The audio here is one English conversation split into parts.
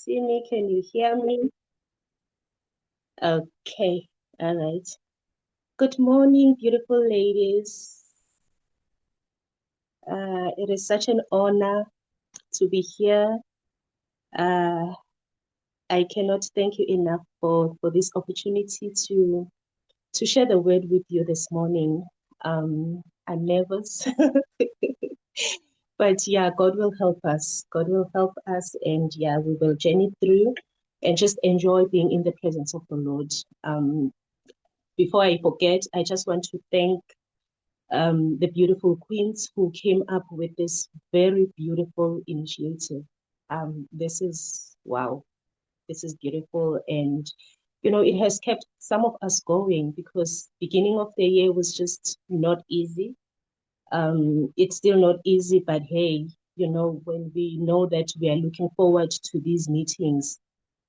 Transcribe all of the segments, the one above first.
see me? Can you hear me? Okay, all right. Good morning, beautiful ladies. It is such an honor to be here. Uh, I cannot thank you enough for this opportunity to share the word with you this morning. I'm nervous, but yeah, God will help us. God will help us, and yeah, we will journey through and just enjoy being in the presence of the Lord. Before I forget, I just want to thank the beautiful queens who came up with this very beautiful initiative. This is wow, this is beautiful, and it has kept some of us going because beginning of the year was just not easy. It's still not easy, but hey, when we know that we are looking forward to these meetings,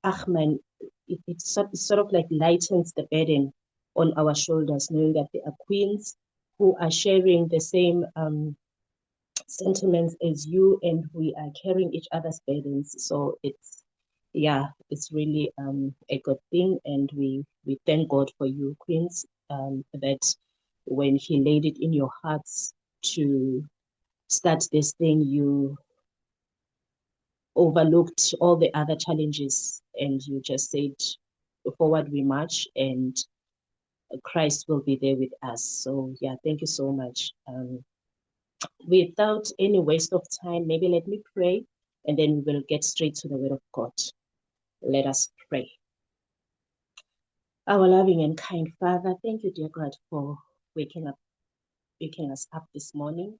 Ahman, it sort of like lightens the burden on our shoulders, knowing that there are queens who are sharing the same sentiments as you, and we are carrying each other's burdens. So it's really a good thing, and we thank God for you, queens, that when He laid it in your hearts to start this thing, you overlooked all the other challenges and you just said, forward we march, and Christ will be there with us. So, yeah, thank you so much. Without any waste of time, maybe let me pray and then we will get straight to the word of God. Let us pray. Our loving and kind Father, thank you, dear God, for waking us up this morning.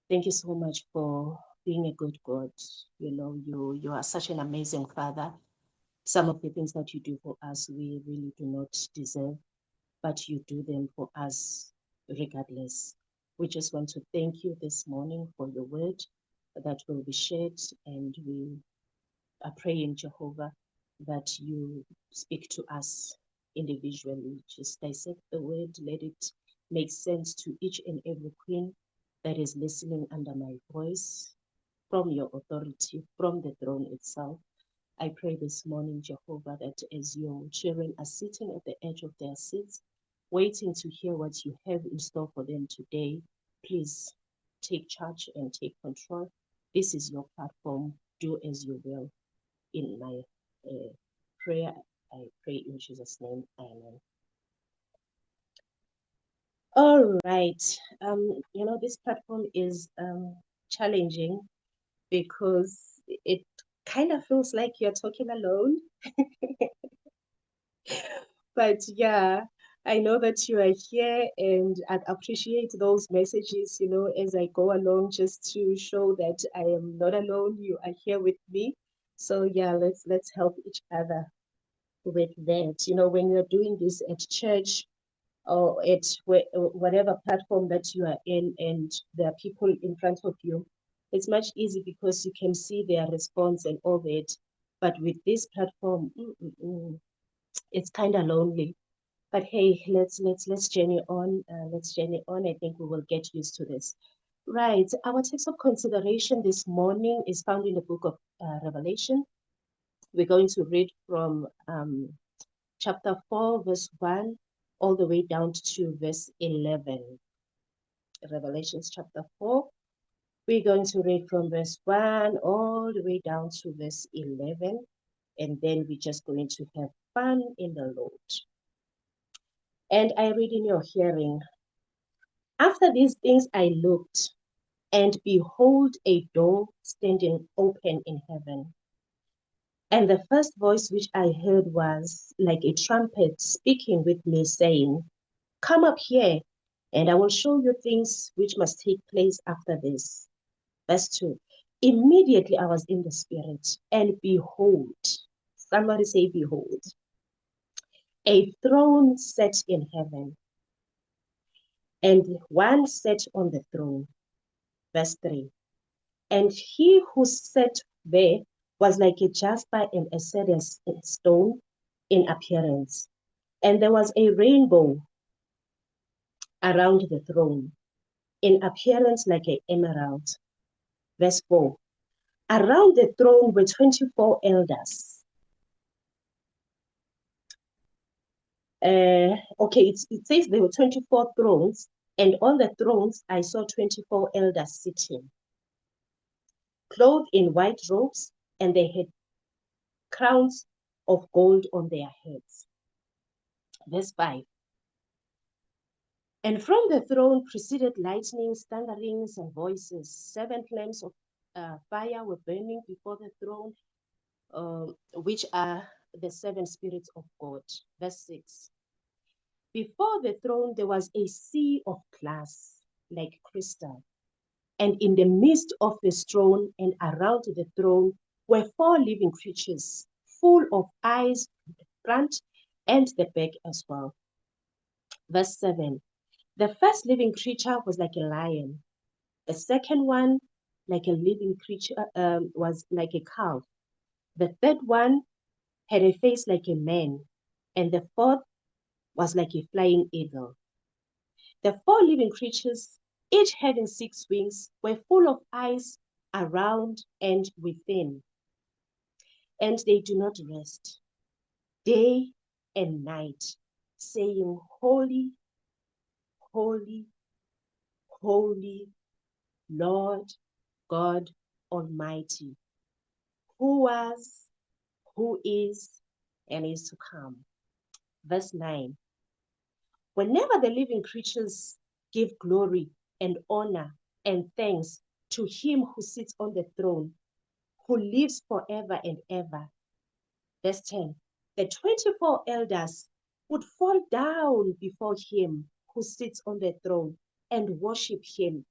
Thank you so much for being a good God. You are such an amazing Father. Some of the things that you do for us, we really do not deserve, but you do them for us regardless. We just want to thank you this morning for your word that will be shared, and we are praying, Jehovah, that you speak to us individually. Just dissect the word, let it make sense to each and every queen that is listening under my voice from your authority, from the throne itself. I pray this morning, Jehovah, that as your children are sitting at the edge of their seats, waiting to hear what you have in store for them today, please take charge and take control. This is your platform. Do as you will. In my prayer, I pray in Jesus' name. Amen. All right. This platform is challenging because it kind of feels like you're talking alone. But yeah, I know that you are here, and I appreciate those messages, as I go along, just to show that I am not alone. You are here with me. So yeah, let's help each other with that. When you're doing this at church or at whatever platform that you are in, and there are people in front of you, it's much easier because you can see their response and all that. But with this platform, it's kind of lonely. But hey, let's journey on. Let's journey on. I think we will get used to this. Right. Our text of consideration this morning is found in the book of Revelation. We're going to read from chapter 4, verse 1, all the way down to verse 11. Revelations chapter 4. We're going to read from verse 1 all the way down to verse 11. And then we're just going to have fun in the Lord. And I read in your hearing. After these things I looked, and behold, a door standing open in heaven. And the first voice which I heard was like a trumpet speaking with me, saying, Come up here, and I will show you things which must take place after this. Verse 2. Immediately I was in the Spirit, and behold, somebody say, behold, a throne set in heaven, and one sat on the throne. Verse 3. And he who sat there was like a jasper and a cedrus stone in appearance. And there was a rainbow around the throne, in appearance like an emerald. Verse 4. Around the throne were 24 elders. Okay, it says there were 24 thrones, and on the thrones I saw 24 elders sitting, clothed in white robes, and they had crowns of gold on their heads. Verse 5. And from the throne proceeded lightnings, thunderings, and voices. 7 flames of fire were burning before the throne, which are the 7 spirits of God. Verse 6. Before the throne, there was a sea of glass like crystal. And in the midst of the throne and around the throne were 4 living creatures, full of eyes, the front and the back as well. Verse 7. The first living creature was like a lion. The second one, like a living creature, was like a calf. The third one had a face like a man. And the fourth was like a flying eagle. The 4 living creatures, each having 6 wings, were full of eyes around and within. And they do not rest day and night, saying, Holy, holy, holy, Lord God Almighty, who was, who is, and is to come. Verse 9. Whenever the living creatures give glory and honor and thanks to him who sits on the throne, who lives forever and ever. Verse 10. The 24 elders would fall down before him who sits on the throne and worship him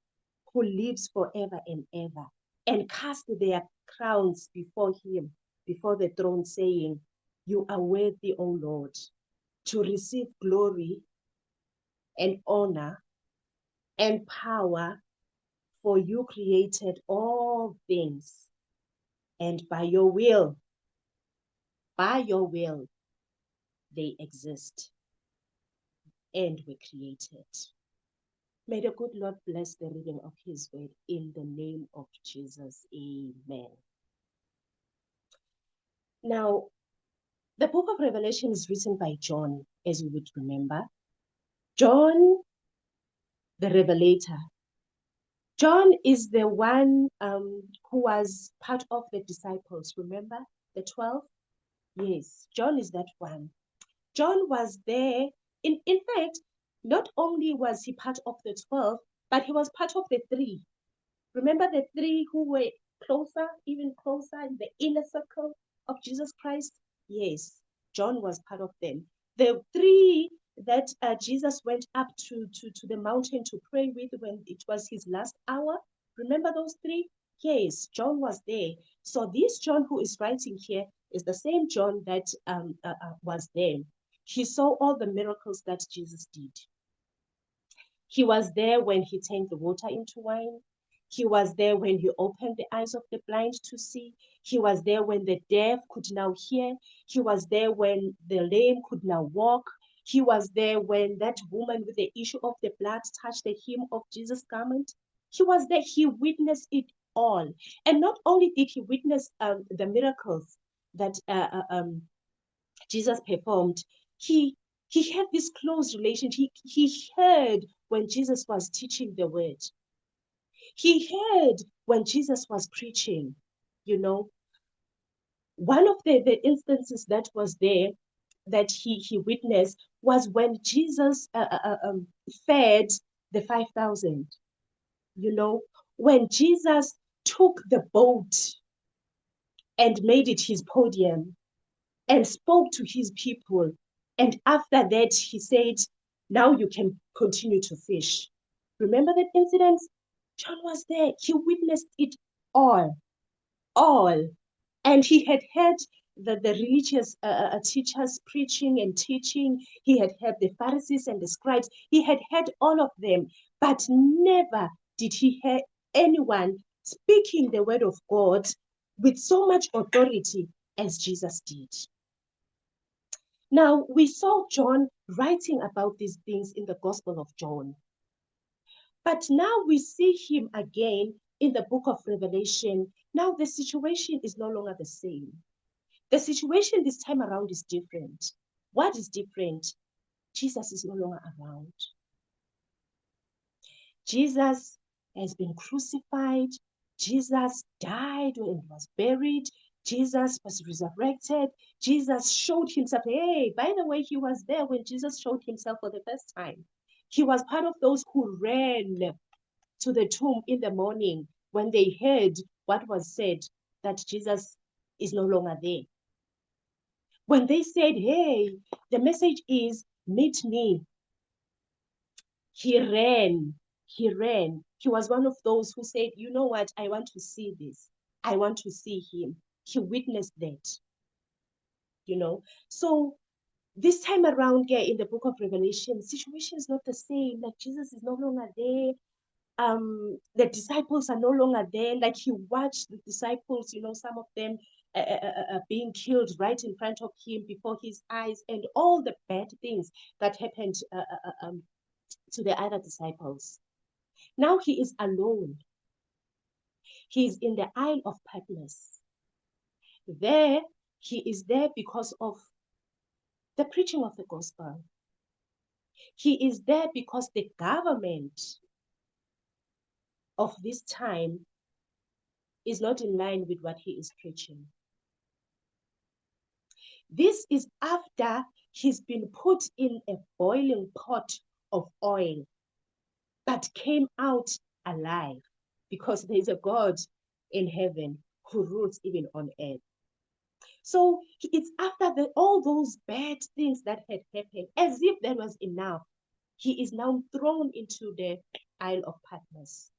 who lives forever and ever, and cast their crowns before him, before the throne, saying, You are worthy, O Lord, to receive glory and honor and power, for you created all things, and by your will, they exist and were created. May the good Lord bless the reading of his word in the name of Jesus. Amen. Now, the book of Revelation is written by John, as you would remember. John, the Revelator. John is the one who was part of the disciples, remember? The 12? Yes, John is that one. John was there. In fact, not only was he part of the 12, but he was part of the 3. Remember the 3 who were closer, even closer in the inner circle of Jesus Christ? Yes, John was part of them. The 3 that Jesus went up to the mountain to pray with when it was his last hour. Remember those 3? Yes, John was there. So this John who is writing here is the same John that was there. He saw all the miracles that Jesus did. He was there when he turned the water into wine. He was there when he opened the eyes of the blind to see. He was there when the deaf could now hear. He was there when the lame could now walk. He was there when that woman with the issue of the blood touched the hem of Jesus' garment. He was there. He witnessed it all. And not only did he witness the miracles that Jesus performed, he had this close relationship. He heard when Jesus was teaching the word. He heard when Jesus was preaching. You know, one of the instances that was there that he witnessed was when Jesus fed the 5,000. You know, when Jesus took the boat and made it his podium and spoke to his people. And after that, he said, now you can continue to fish. Remember that incident? John was there. He witnessed it all. And he had heard the religious teachers preaching and teaching. He had heard the Pharisees and the scribes. He had heard all of them, but never did he hear anyone speaking the word of God with so much authority as Jesus did. Now, we saw John writing about these things in the Gospel of John. But now we see him again in the book of Revelation Now the situation is no longer the same. The situation this time around is different. What is different? Jesus is no longer around. Jesus has been crucified. Jesus died and was buried. Jesus was resurrected. Jesus showed himself. Hey, by the way, he was there when Jesus showed himself for the first time. He was part of those who ran to the tomb in the morning when they heard what was said, that Jesus is no longer there. When they said, hey, the message is, meet me, he ran. He ran. He was one of those who said, you know what? I want to see this. I want to see him. He witnessed that, you know. So this time around here in the book of Revelation, the situation is not the same. Like Jesus is no longer there. The disciples are no longer there. Like he watched the disciples, you know, some of them being killed right in front of him before his eyes, and all the bad things that happened to the other disciples. Now he is alone. He is in the Isle of Patmos. There, he is there because of the preaching of the gospel. He is there because the government of this time is not in line with what he is preaching. This is after he's been put in a boiling pot of oil, but came out alive, because there's a God in heaven who rules even on earth. So it's after all those bad things that had happened, as if that was enough, he is now thrown into the Isle of Patmos.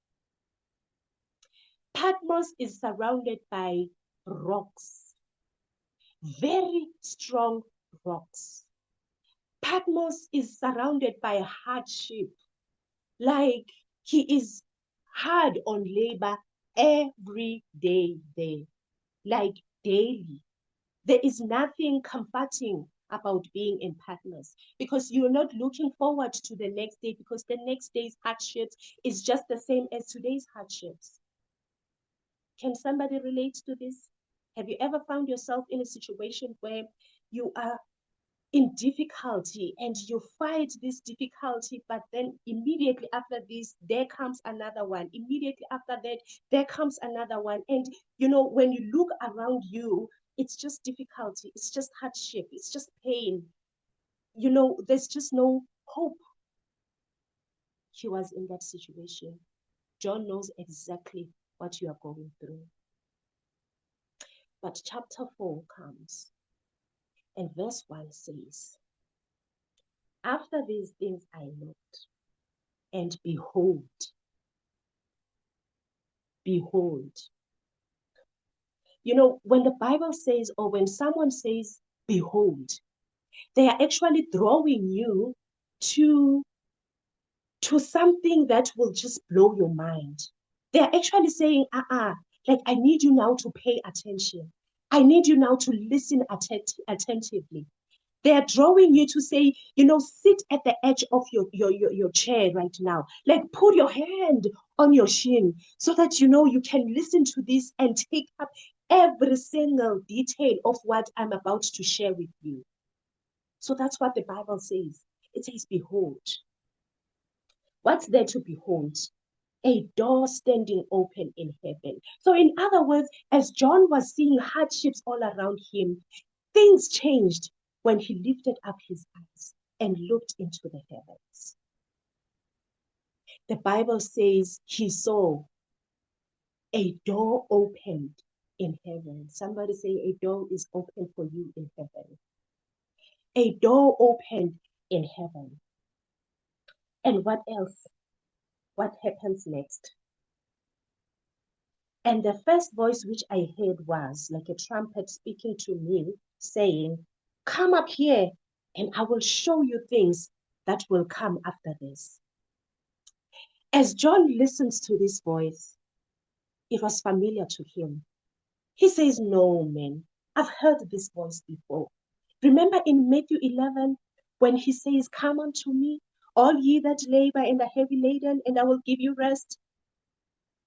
Patmos is surrounded by rocks, very strong rocks. Patmos is surrounded by hardship, like he is hard on labor every day there, like daily. There is nothing comforting about being in Patmos, because you're not looking forward to the next day, because the next day's hardships is just the same as today's hardships. Can somebody relate to this? Have you ever found yourself in a situation where you are in difficulty and you fight this difficulty, but then immediately after this, there comes another one. Immediately after that, there comes another one. And, you know, when you look around you, it's just difficulty. It's just hardship. It's just pain. You know, there's just no hope. He was in that situation. John knows exactly what you are going through. But chapter 4 comes, and verse 1 says, after these things I looked, and behold. You know, when the Bible says, or when someone says, behold, they are actually drawing you to something that will just blow your mind. They are actually saying, like, I need you now to pay attention. I need you now to listen attentively. They are drawing you to say, you know, sit at the edge of your chair right now. Like, put your hand on your shin so that, you know, you can listen to this and take up every single detail of what I'm about to share with you. So that's what the Bible says. It says, behold. What's there to behold? A door standing open in heaven. So in other words, as John was seeing hardships all around him, things changed when he lifted up his eyes and looked into the heavens. The Bible says he saw a door opened in heaven. Somebody say, a door is open for you in heaven. A door opened in heaven. And what else? What happens next? And the first voice which I heard was like a trumpet speaking to me, saying, come up here and I will show you things that will come after this. As John listens to this voice, it was familiar to him. He says, no, man, I've heard this voice before. Remember in Matthew 11, when he says, come unto me, all ye that labor and are heavy laden, and I will give you rest.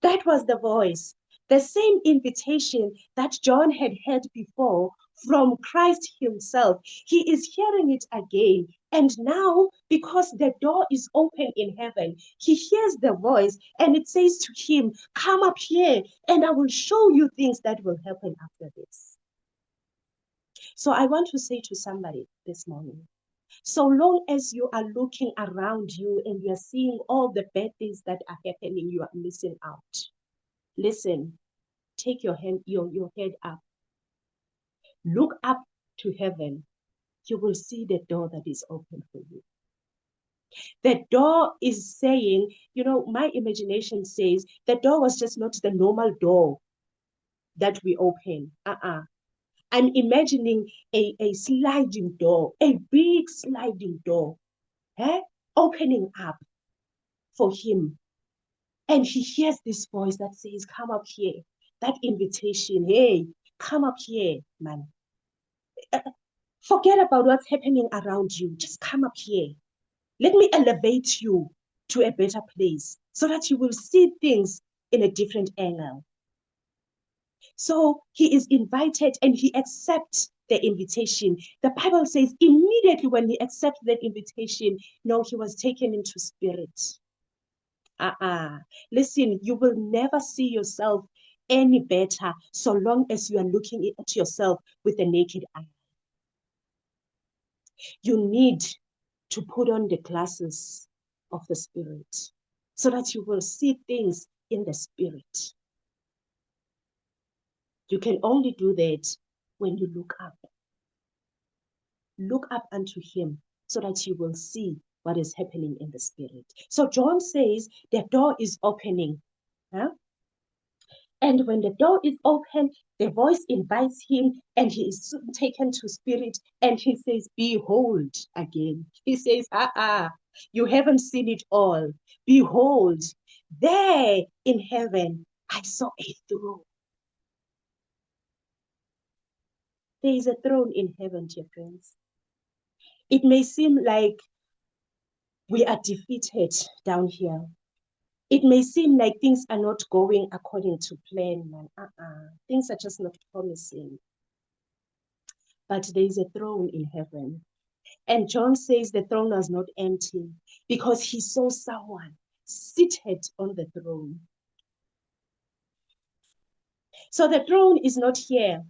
That was the voice. The same invitation that John had heard before from Christ himself, he is hearing it again. And now, because the door is open in heaven, he hears the voice and it says to him, come up here and I will show you things that will happen after this. So I want to say to somebody this morning, so long as you are looking around you and you are seeing all the bad things that are happening, you are missing out. Listen, take your head up. Look up to heaven. You will see the door that is open for you. The door is saying, my imagination says the door was just not the normal door that we open. I'm imagining a sliding door, a big sliding door, opening up for him. And he hears this voice that says, come up here. That invitation, hey, come up here, man. Forget about what's happening around you. Just come up here. Let me elevate you to a better place so that you will see things in a different angle. So he is invited and he accepts the invitation. The Bible says immediately when he accepts that invitation, no, he was taken into spirit. Listen, you will never see yourself any better so long as you are looking at yourself with a naked eye. You need to put on the glasses of the Spirit so that you will see things in the Spirit. You can only do that when you look up. Look up unto him so that you will see what is happening in the Spirit. So John says the door is opening. Huh? And when the door is open, the voice invites him and he is soon taken to spirit and he says, behold again. He says, you haven't seen it all. Behold, there in heaven, I saw a throne. There is a throne in heaven, dear friends. It may seem like we are defeated down here. It may seem like things are not going according to plan, man. Things are just not promising. But there is a throne in heaven. And John says the throne was not empty because he saw someone seated on the throne. So the throne is not here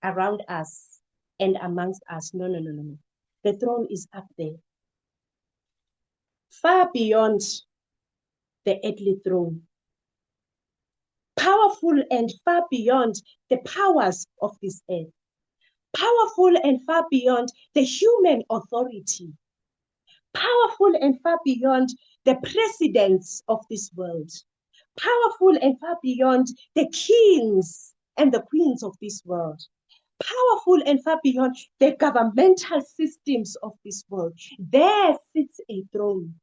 around us and amongst us. No. The throne is up there, far beyond the earthly throne. Powerful and far beyond the powers of this earth. Powerful and far beyond the human authority. Powerful and far beyond the presidents of this world. Powerful and far beyond the kings and the queens of this world. Powerful and far beyond the governmental systems of this world. There sits a throne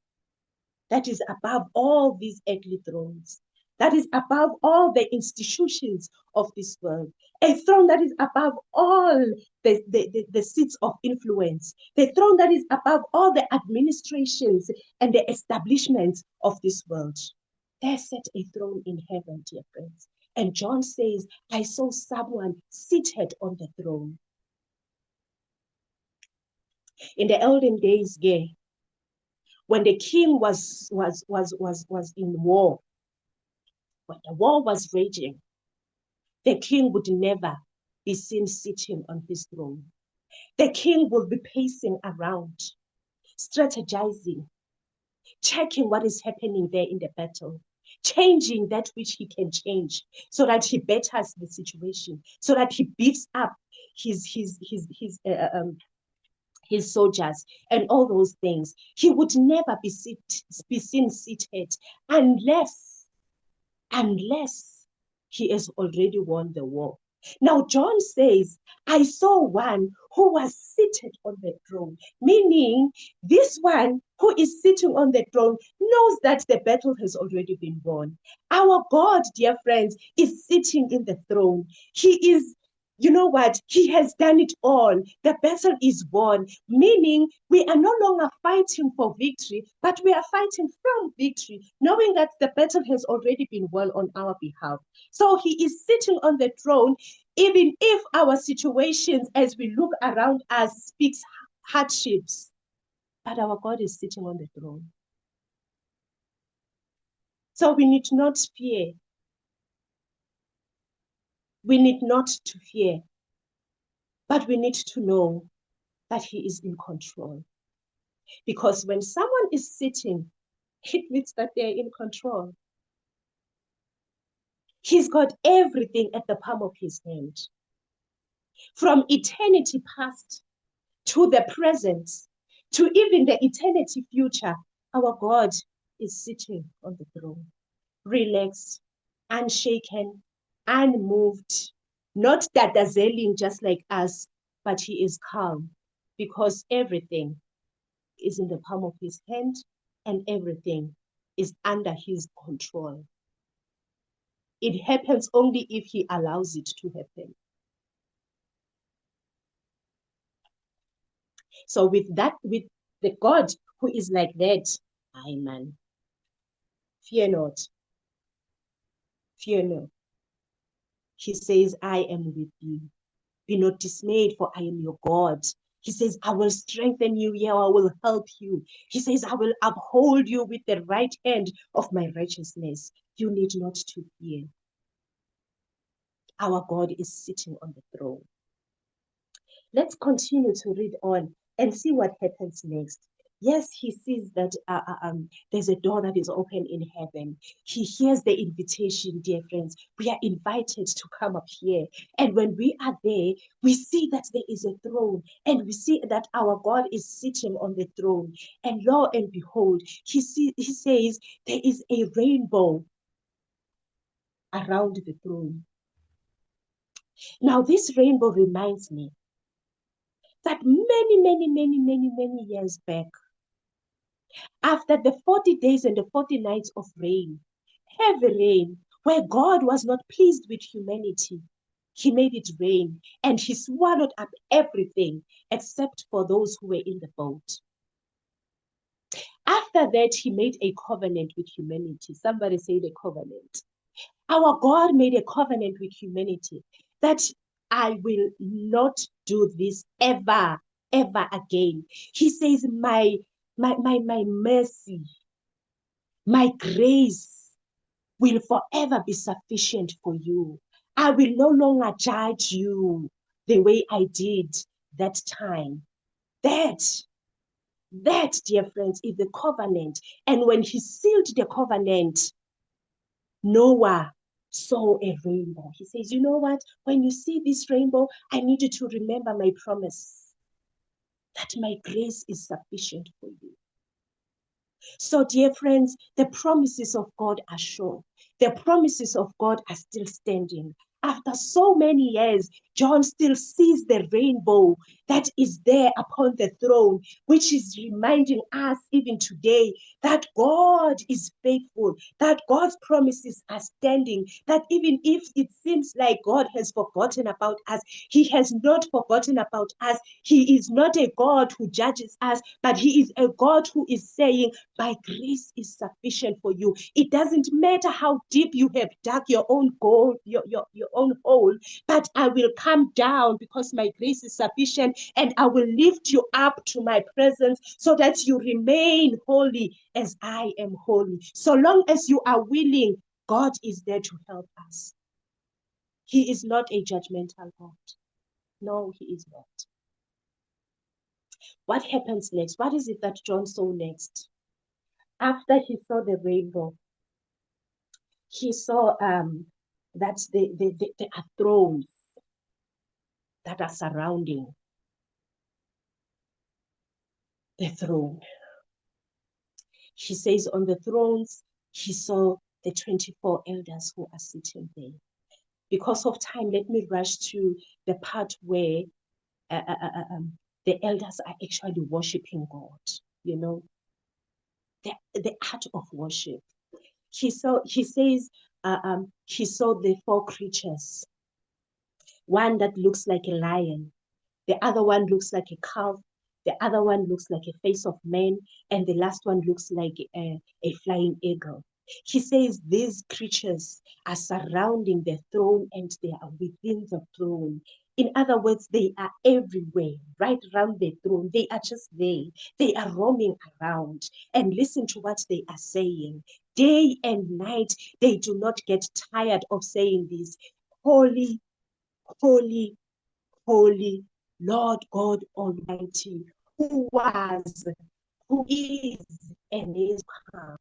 that is above all these earthly thrones, that is above all the institutions of this world, a throne that is above all the seats of influence, the throne that is above all the administrations and the establishments of this world. There sat a throne in heaven, dear friends. And John says, I saw someone seated on the throne. In the olden days, when the king was in war, when the war was raging, the king would never be seen sitting on his throne. The king will be pacing around, strategizing, checking what is happening there in the battle, changing that which he can change so that he betters the situation, so that he beefs up his soldiers and all those things. He would never be seen seated unless he has already won the war. Now, John says, I saw one who was seated on the throne, meaning this one who is sitting on the throne knows that the battle has already been won. Our God, dear friends, is sitting in the throne. He is You know what? He has done it all. The battle is won, meaning we are no longer fighting for victory, but we are fighting from victory, knowing that the battle has already been won on our behalf. So he is sitting on the throne, even if our situations, as we look around us, speaks hardships, but our God is sitting on the throne. So we need not fear. We need not to fear, but we need to know that he is in control. Because when someone is sitting, it means that they're in control. He's got everything at the palm of his hand. From eternity past to the present, to even the eternity future, our God is sitting on the throne, relaxed, unshaken, unmoved, not dadazelling just like us, but he is calm because everything is in the palm of his hand and everything is under his control. It happens only if he allows it to happen. So with the God who is like that, I man, fear not, fear not. He says, I am with you. Be not dismayed, for I am your God. He says, I will strengthen you, yeah, I will help you. He says, I will uphold you with the right hand of my righteousness. You need not to fear. Our God is sitting on the throne. Let's continue to read on and see what happens next. Yes, he sees that there's a door that is open in heaven. He hears the invitation, dear friends. We are invited to come up here. And when we are there, we see that there is a throne and we see that our God is sitting on the throne. And lo and behold, he says there is a rainbow around the throne. Now, this rainbow reminds me that many years back, after the 40 days and the 40 nights of rain, heavy rain, where God was not pleased with humanity, he made it rain and he swallowed up everything except for those who were in the boat. After that, he made a covenant with humanity. Somebody say the covenant. Our God made a covenant with humanity that I will not do this ever, ever again. He says, my mercy, my grace will forever be sufficient for you. I will no longer judge you the way I did that time. That, dear friends, is the covenant. And when he sealed the covenant, Noah saw a rainbow. He says, you know what? When you see this rainbow, I need you to remember my promise that my grace is sufficient for you. So, dear friends, the promises of God are sure. The promises of God are still standing. After so many years, John still sees the rainbow that is there upon the throne, which is reminding us even today that God is faithful, that God's promises are standing, that even if it seems like God has forgotten about us, he has not forgotten about us. He is not a God who judges us, but he is a God who is saying, my grace is sufficient for you. It doesn't matter how deep you have dug your own goal, your own hole, but I will come down because my grace is sufficient and I will lift you up to my presence so that you remain holy as I am holy. So long as you are willing, God is there to help us. He is not a judgmental God. No, he is not. What happens next? What is it that John saw next? After he saw the rainbow, he saw that there are thrones that are surrounding the throne. He says on the thrones, he saw the 24 elders who are sitting there. Because of time, let me rush to the part where uh, uh, uh, the elders are actually worshiping God, you know, the art of worship. He says, he saw the four creatures One that looks like a lion, the other one looks like a calf, the other one looks like a face of man, and the last one looks like a flying eagle. He says these creatures are surrounding the throne and they are within the throne. In other words, they are everywhere, right around the throne. They are just there. They are roaming around. And listen to what they are saying. Day and night, they do not get tired of saying this. Holy, holy, holy Lord God Almighty, who was, who is, and is come.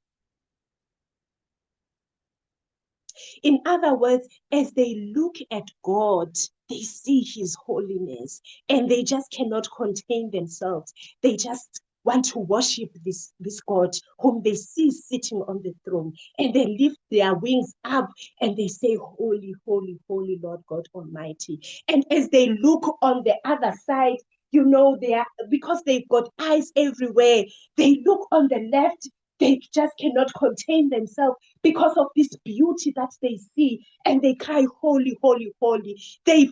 In other words, as they look at God, they see his holiness and they just cannot contain themselves. They just want to worship this God whom they see sitting on the throne. And they lift their wings up and they say, Holy, holy, holy Lord God Almighty. And as they look on the other side, you know, they are, because they've got eyes everywhere, they look on the left, they just cannot contain themselves because of this beauty that they see, and they cry, Holy, holy, holy. They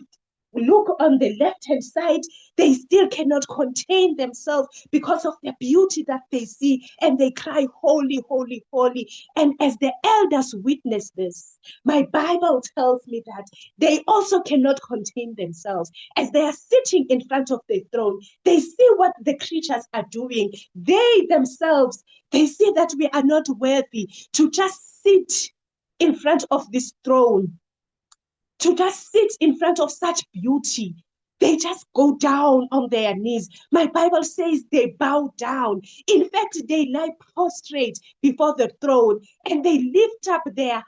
look on the left hand side, they still cannot contain themselves because of the beauty that they see, and they cry, Holy, holy, holy. And as the elders witness this, my Bible tells me that they also cannot contain themselves. As they are sitting in front of the throne, they see what the creatures are doing. They themselves, they see that we are not worthy to just sit in front of this throne, to just sit in front of such beauty. They just go down on their knees. My Bible says they bow down. In fact, they lie prostrate before the throne and they lift up their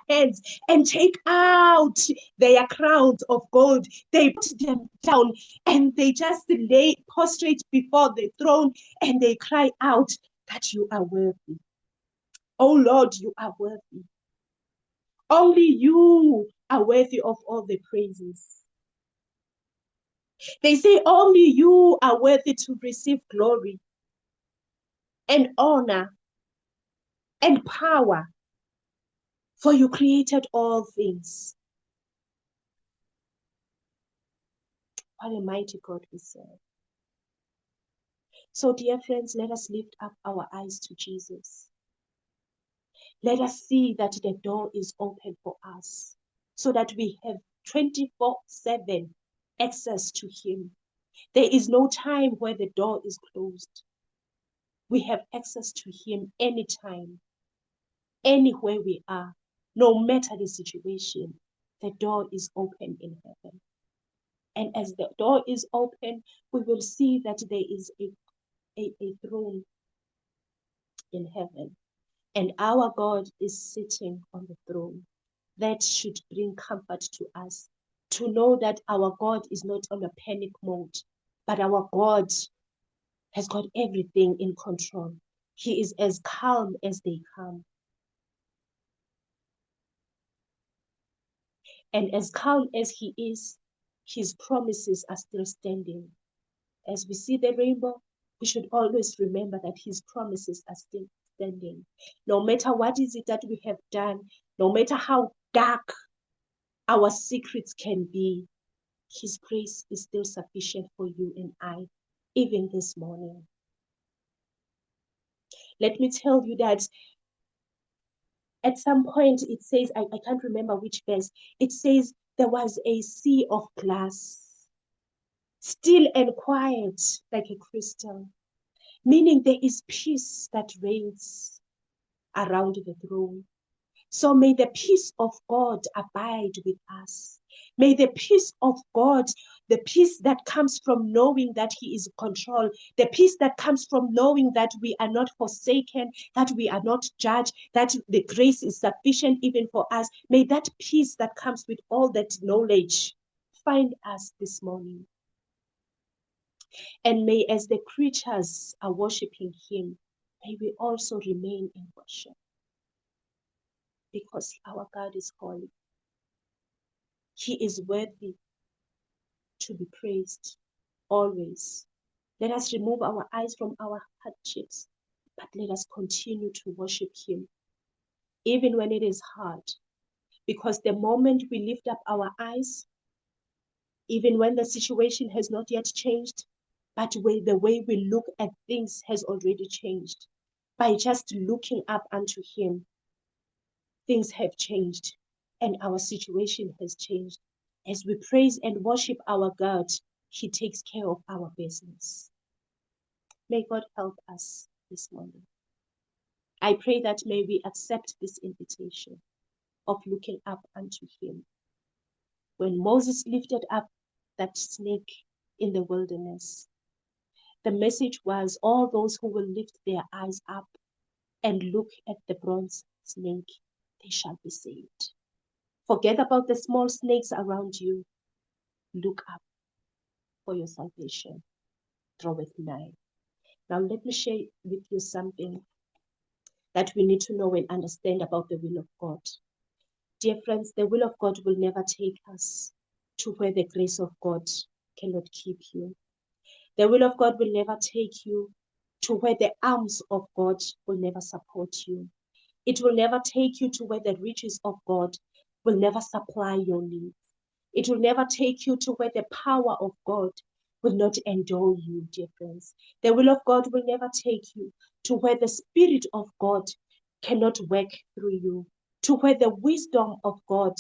hands and take out their crowns of gold. They put them down and they just lay prostrate before the throne and they cry out that you are worthy. Oh Lord, you are worthy. Only you are worthy of all the praises. They say only you are worthy to receive glory and honor and power, for you created all things. What a mighty God we serve. So, dear friends, let us lift up our eyes to Jesus. Let us see that the door is open for us so that we have 24/7 access to him. There is no time where the door is closed. We have access to him anytime, anywhere we are, no matter the situation. The door is open in heaven. And as the door is open, we will see that there is a throne in heaven. And our God is sitting on the throne. That should bring comfort to us, to know that our God is not on a panic mode, but our God has got everything in control. He is as calm as they come. And as calm as he is, his promises are still standing. As we see the rainbow, we should always remember that his promises are still standing. No matter what is it that we have done, no matter how dark our secrets can be, his grace is still sufficient for you and I, even this morning. Let me tell you that at some point it says, I can't remember which verse, it says there was a sea of glass, still and quiet like a crystal, meaning there is peace that reigns around the throne. So may the peace of God abide with us. May the peace of God, the peace that comes from knowing that he is in control, the peace that comes from knowing that we are not forsaken, that we are not judged, that the grace is sufficient even for us, may that peace that comes with all that knowledge find us this morning. And may, as the creatures are worshiping him, may we also remain in worship, because our God is holy. He is worthy to be praised always. Let us remove our eyes from our hardships, but let us continue to worship him, even when it is hard. Because the moment we lift up our eyes, even when the situation has not yet changed, but the way we look at things has already changed. By just looking up unto Him, things have changed and our situation has changed. As we praise and worship our God, He takes care of our business. May God help us this morning. I pray that may we accept this invitation of looking up unto Him. When Moses lifted up that snake in the wilderness, the message was all those who will lift their eyes up and look at the bronze snake, they shall be saved. Forget about the small snakes around you. Look up for your salvation. Draweth nigh. Now let me share with you something that we need to know and understand about the will of God. Dear friends, the will of God will never take us to where the grace of God cannot keep you. The will of God will never take you to where the arms of God will never support you. It will never take you to where the riches of God will never supply your needs. It will never take you to where the power of God will not endow you, dear friends. The will of God will never take you to where the Spirit of God cannot work through you, to where the wisdom of God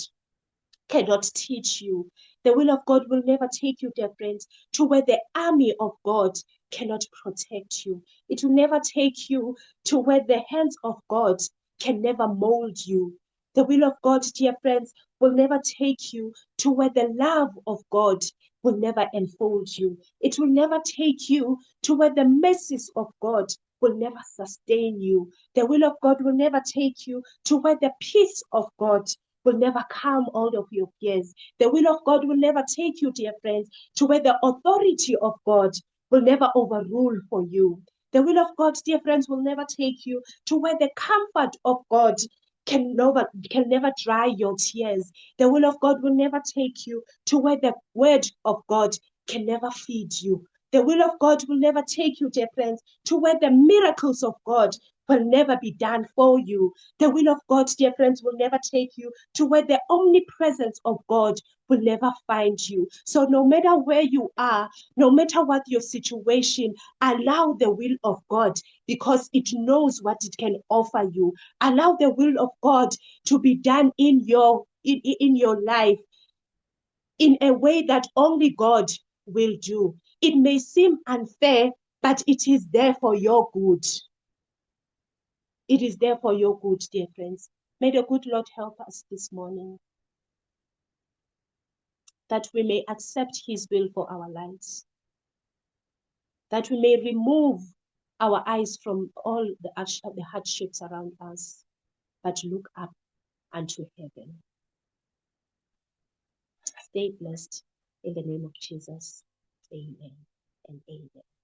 cannot teach you. The will of God will never take you, dear friends, to where the army of God cannot protect you. It will never take you to where the hands of God can never mold you. The will of God, dear friends, will never take you to where the love of God will never enfold you. It will never take you to where the mercies of God will never sustain you. The will of God will never take you to where the peace of God will never calm all of your fears. The will of God will never take you, dear friends, to where the authority of God will never overrule for you. The will of God, dear friends, will never take you to where the comfort of God can never dry your tears. The will of God will never take you to where the word of God can never feed you. The will of God will never take you, dear friends, to where the miracles of God will never be done for you. The will of God, dear friends, will never take you to where the omnipresence of God will never find you. So no matter where you are, no matter what your situation, allow the will of God because it knows what it can offer you. Allow the will of God to be done in your life in a way that only God will do. It may seem unfair, but it is there for your good. It is there for your good, dear friends. May the good Lord help us this morning that we may accept His will for our lives, that we may remove our eyes from all the hardships around us, but look up unto heaven. Stay blessed in the name of Jesus. Amen and amen.